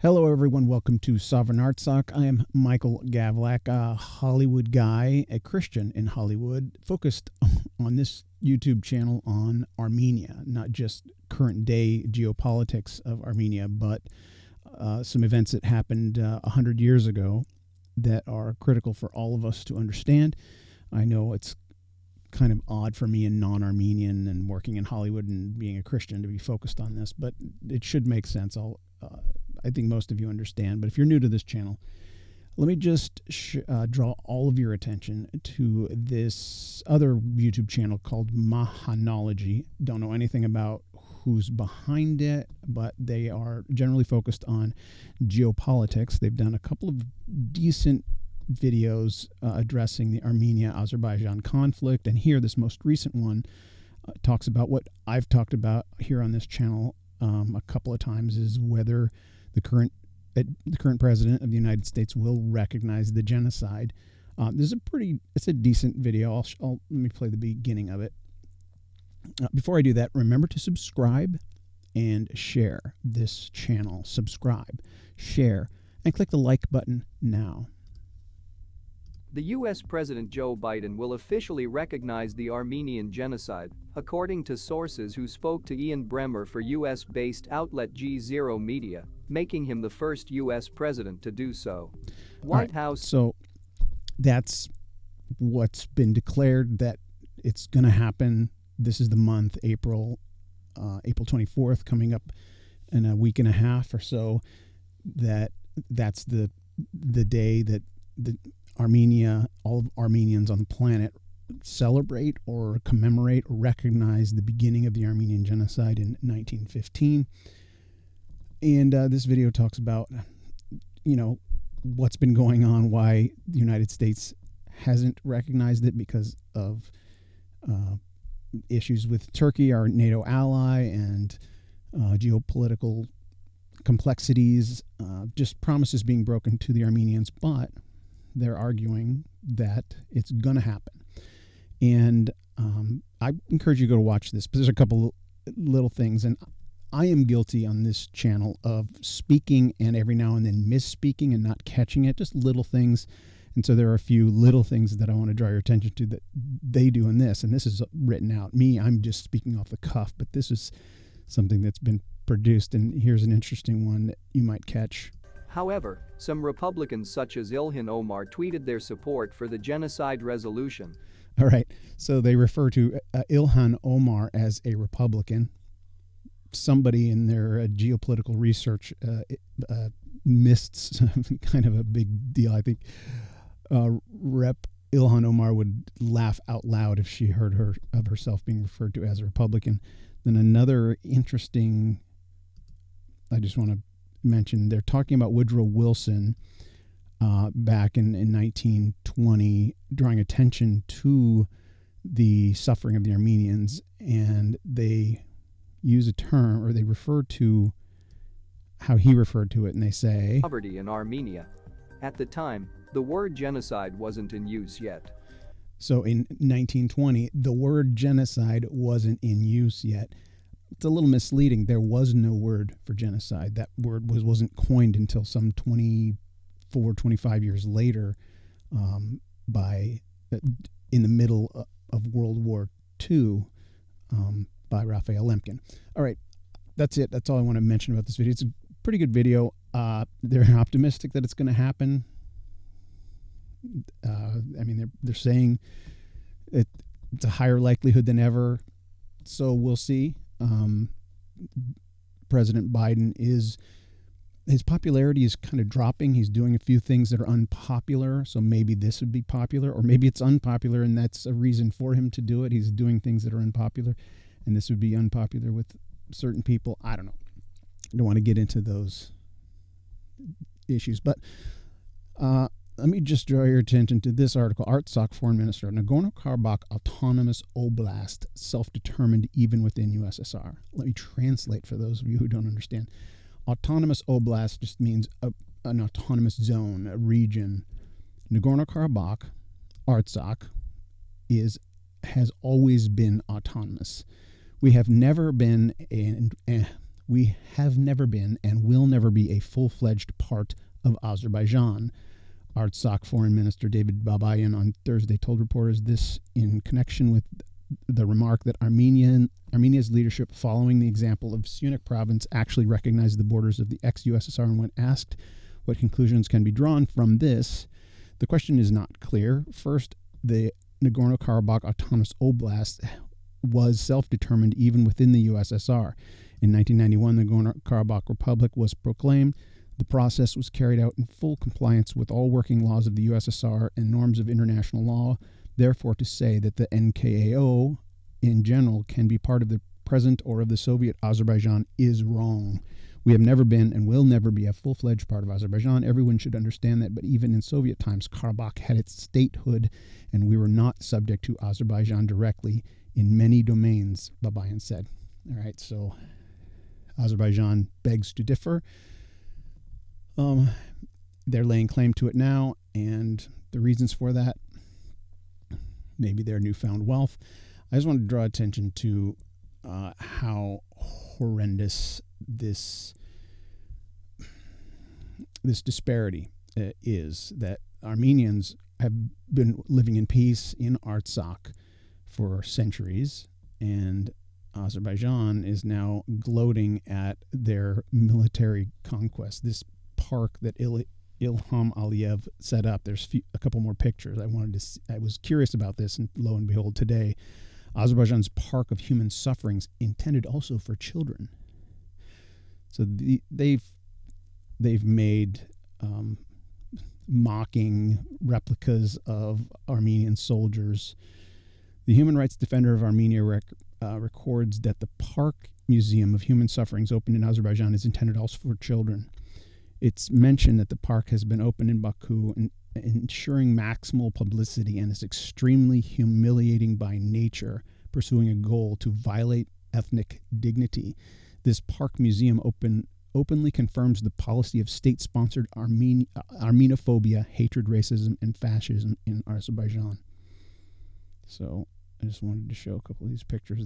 Hello, everyone. Welcome to Sovereign Artsakh. I am Michael Gavlak, a Hollywood guy, a Christian in Hollywood, focused on this YouTube channel on Armenia, not just current day geopolitics of Armenia, but some events that happened 100 years ago that are critical for all of us to understand. I know it's kind of odd for me, a non-Armenian and working in Hollywood and being a Christian, to be focused on this, but it should make sense. I think most of you understand, but if you're new to this channel, let me just draw all of your attention to this other YouTube channel called Mahanology. Don't know anything about who's behind it, but they are generally focused on geopolitics. They've done a couple of decent videos addressing the Armenia-Azerbaijan conflict, and here, this most recent one, talks about what I've talked about here on this channel a couple of times, is whether the current president of the United States will recognize the genocide. This is it's a decent video. Let me play the beginning of it. Before I do that, remember to subscribe and share this channel. Subscribe, share, and click the like button now. The U.S. President Joe Biden will officially recognize the Armenian Genocide, according to sources who spoke to Ian Bremmer for U.S.-based outlet G0 Media, making him the first U.S. president to do so. White House. So that's what's been declared, that it's going to happen. This is the month, April 24th, coming up in a week and a half or so. That's the day that the Armenia, all of Armenians on the planet, celebrate or commemorate or recognize the beginning of the Armenian Genocide in 1915. And this video talks about, what's been going on, why the United States hasn't recognized it because of issues with Turkey, our NATO ally, and geopolitical complexities, just promises being broken to the Armenians, but they're arguing that it's going to happen. And I encourage you to go to watch this, but there's a couple little things. And I am guilty on this channel of speaking and every now and then misspeaking and not catching it, just little things. And so there are a few little things that I want to draw your attention to that they do in this. And this is written out. I'm just speaking off the cuff, but this is something that's been produced. And here's an interesting one that you might catch. However, some Republicans such as Ilhan Omar tweeted their support for the genocide resolution. All right, so they refer to Ilhan Omar as a Republican. Somebody in their geopolitical research missed kind of a big deal. I think Rep. Ilhan Omar would laugh out loud if she heard of herself being referred to as a Republican. Then another interesting, I just want to mention, they're talking about Woodrow Wilson back in 1920, drawing attention to the suffering of the Armenians, and they use a term, or they refer to how he referred to it, and they say poverty in Armenia. At the time, the word genocide wasn't in use yet. So in 1920, the word genocide wasn't in use yet. It's a little misleading. There was no word for genocide. That word wasn't coined until some 24, 25 years later, in the middle of World War II, by Raphael Lemkin. All right, that's it. That's all I want to mention about this video. It's a pretty good video. They're optimistic that it's going to happen. They're saying it's a higher likelihood than ever. So we'll see. President Biden, his popularity is kind of dropping. He's doing a few things that are unpopular, so maybe this would be popular, or maybe it's unpopular and that's a reason for him to do it. He's doing things that are unpopular, and this would be unpopular with certain people. I don't know. I don't want to get into those issues, but let me just draw your attention to this article. Artsakh Foreign Minister, Nagorno-Karabakh Autonomous Oblast, self-determined even within USSR. Let me translate for those of you who don't understand. Autonomous Oblast just means an autonomous zone, a region. Nagorno-Karabakh, Artsakh, has always been autonomous. We have never been We have never been and will never be a full-fledged part of Azerbaijan. Artsakh Foreign Minister David Babayan on Thursday told reporters this in connection with the remark that Armenia's leadership, following the example of Syunik province, actually recognized the borders of the ex-USSR, and when asked what conclusions can be drawn from this, the question is not clear. First, the Nagorno-Karabakh Autonomous Oblast was self-determined even within the USSR. In 1991, the Nagorno-Karabakh Republic was proclaimed. The process was carried out in full compliance with all working laws of the USSR and norms of international law. Therefore, to say that the NKAO in general can be part of the present or of the Soviet Azerbaijan is wrong. We have never been and will never be a full-fledged part of Azerbaijan. Everyone should understand that, but even in Soviet times, Karabakh had its statehood, and we were not subject to Azerbaijan directly in many domains, Babayan said. All right, so Azerbaijan begs to differ. They're laying claim to it now, and the reasons for that, maybe their newfound wealth. I just wanted to draw attention to how horrendous this disparity is, that Armenians have been living in peace in Artsakh for centuries, and Azerbaijan is now gloating at their military conquest. This park that Ilham Aliyev set up, there's a couple more pictures. I was curious about this, and lo and behold, today, Azerbaijan's Park of Human Sufferings, intended also for children. So they've made mocking replicas of Armenian soldiers. The human rights defender of Armenia records that the Park Museum of Human Sufferings, opened in Azerbaijan, is intended also for children. It's mentioned that the park has been opened in Baku, ensuring maximal publicity, and is extremely humiliating by nature, pursuing a goal to violate ethnic dignity. This park museum openly confirms the policy of state-sponsored Armenophobia, hatred, racism, and fascism in Azerbaijan. So I just wanted to show a couple of these pictures.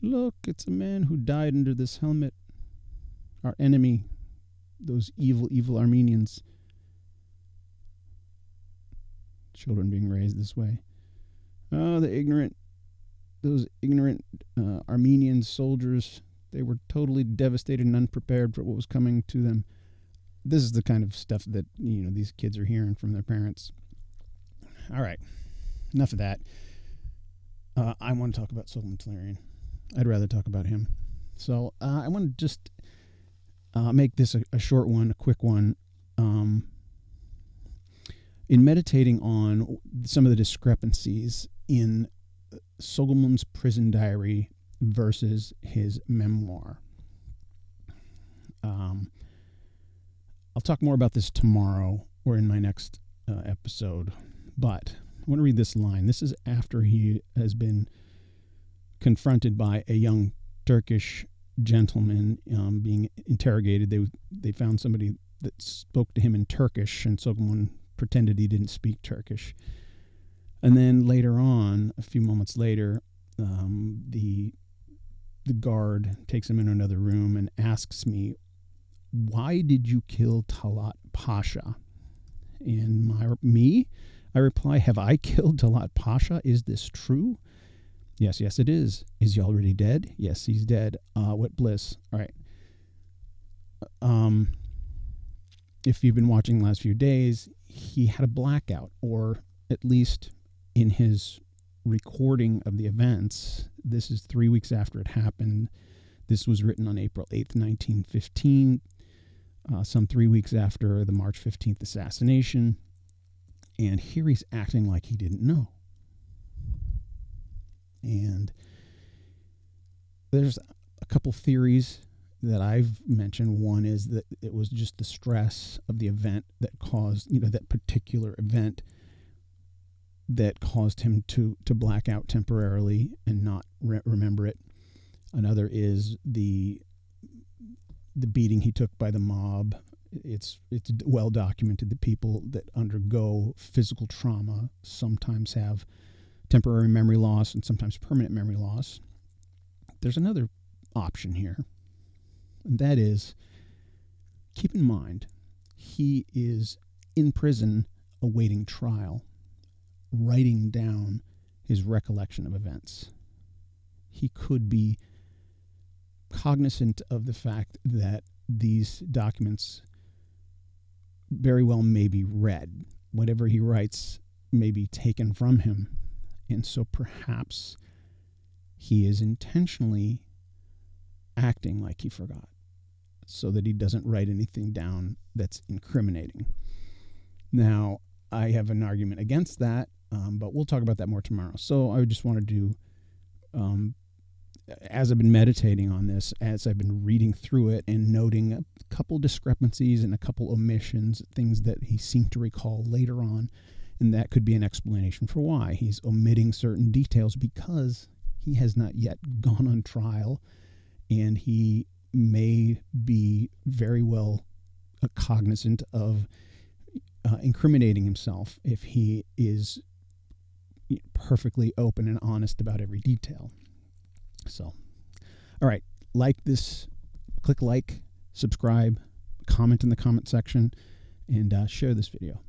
Look, it's a man who died under this helmet. Our enemy, those evil, evil Armenians. Children being raised this way. Oh, those ignorant Armenian soldiers, they were totally devastated and unprepared for what was coming to them. This is the kind of stuff that, these kids are hearing from their parents. All right, enough of that. I want to talk about Solomon Tellerian. I'd rather talk about him. So I want to just make this a short one, a quick one. In meditating on some of the discrepancies in Soghomlon's prison diary versus his memoir. I'll talk more about this tomorrow or in my next episode, but I want to read this line. This is after he has been confronted by a young Turkish gentleman being interrogated. They found somebody that spoke to him in Turkish, and Soghomlon pretended he didn't speak Turkish. And then later on, a few moments later, the guard takes him in another room and asks me, "Why did you kill Talat Pasha?" And I reply, "Have I killed Talat Pasha? Is this true?" Yes, it is. Is he already dead? Yes, he's dead. What bliss. All right. If you've been watching the last few days, he had a blackout, or at least in his recording of the events, this is 3 weeks after it happened. This was written on April 8th, 1915, some 3 weeks after the March 15th assassination. And here he's acting like he didn't know. And there's a couple theories that I've mentioned. One is that it was just the stress of the event that caused, that particular event that caused him to black out temporarily and not remember it. Another is the beating he took by the mob. It's well documented that people that undergo physical trauma sometimes have temporary memory loss and sometimes permanent memory loss, there's another option here. And that is, keep in mind, he is in prison awaiting trial, writing down his recollection of events. He could be cognizant of the fact that these documents very well may be read. Whatever he writes may be taken from him. And so perhaps he is intentionally acting like he forgot so that he doesn't write anything down that's incriminating. Now, I have an argument against that, but we'll talk about that more tomorrow. So I just wanted to, as I've been meditating on this, as I've been reading through it and noting a couple discrepancies and a couple omissions, things that he seemed to recall later on, and that could be an explanation for why he's omitting certain details, because he has not yet gone on trial, and he may be very well cognizant of incriminating himself if he is perfectly open and honest about every detail. So, all right, like this, click like, subscribe, comment in the comment section, and share this video.